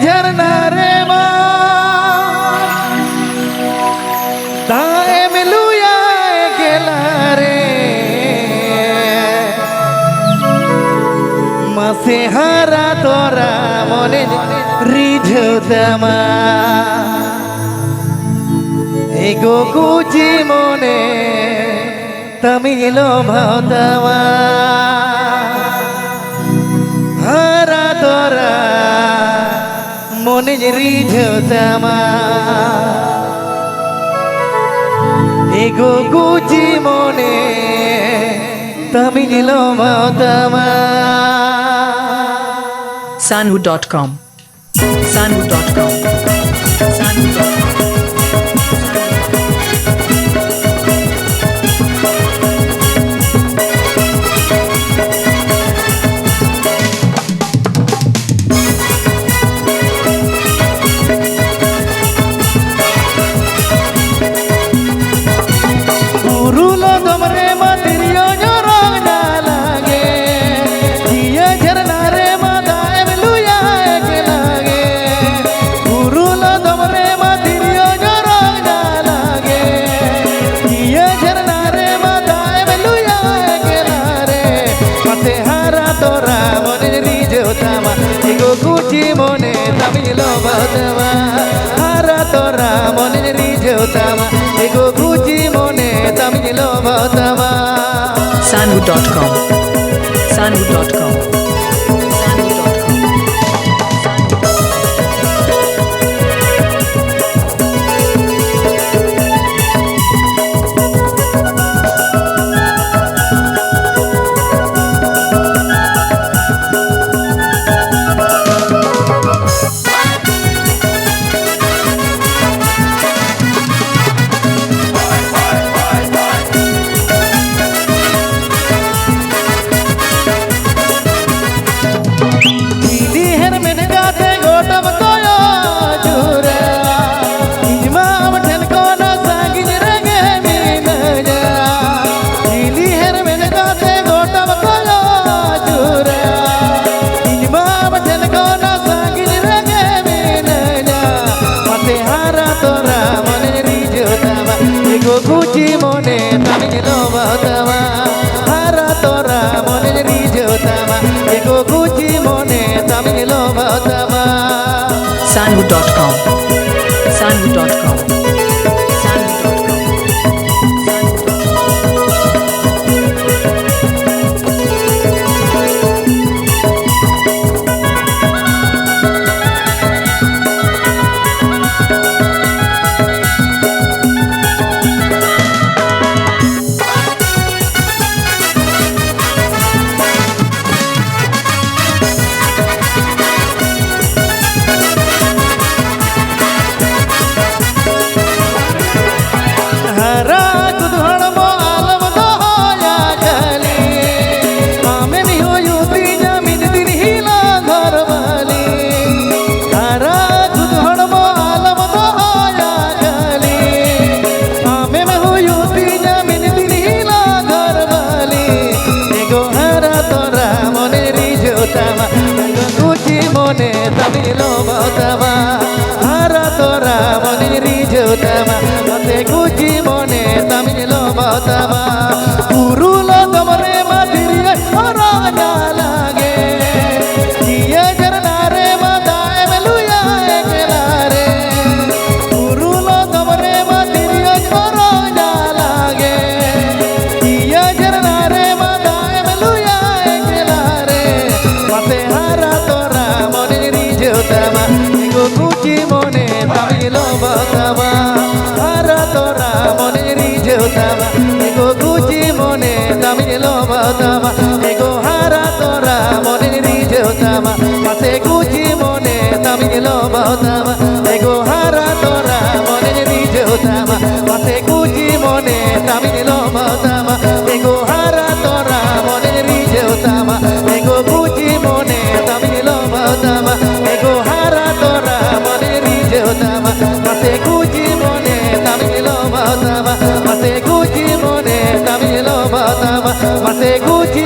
झरना रे ताए मिलुया गेला रे मासे हारा तोरा मने रिझोतामा एगो कुची मने तमिलो भावतामा हारा तोरा मने रिझोतामा एगो कुची मने तमिलो भावतामा Sanhu.com Sanhu.com Sanhu.com एगो कुची मने तमिलो भावतामा हारा तोरा मने रिझोतामा एगो कुची मने तमिलो भावतामा Sanhu.com Sanhu.com कुची मने तमिलो भावतामा हारा तोरा मने रिझोतामा एगो कुची मने तमिलो भावतामा Sanhu.com Sanhu.com कुची मने तमिलो भावतामा हारा तोरा मने रिझोतामा मते कुची मने तमिलो भावतामा पुरुलो तमरे मादिरिया राजा लागे जिया झरना रे मादाए मेलुया एकला रे पुरुलो तमरे मादिरिया राजा लागे जिया झरना रे मादाए मेलुया एकला रे मते हारा तोरा मने रिझोतामा एगो कुची मने तमिलो भावतामा हारा तोरा मने रिझोतामा एगो कुची मने तमिलो भावतामा एगो हारा तोरा मने रिझोतामा मते कुची मने तमिलो भावतामा एगो हारा तोरा मने रिझोतामा मते कुची मने तमिलो भावतामा एगो हारा तोरा मने रिझोतामा एगो कुची मने तमिलो भावतामा एगो हारा तोरा मने रिझोतामा मते कुची मने तमिलो भावतामा मते कुची मने तमिलो भावतामा मते कुची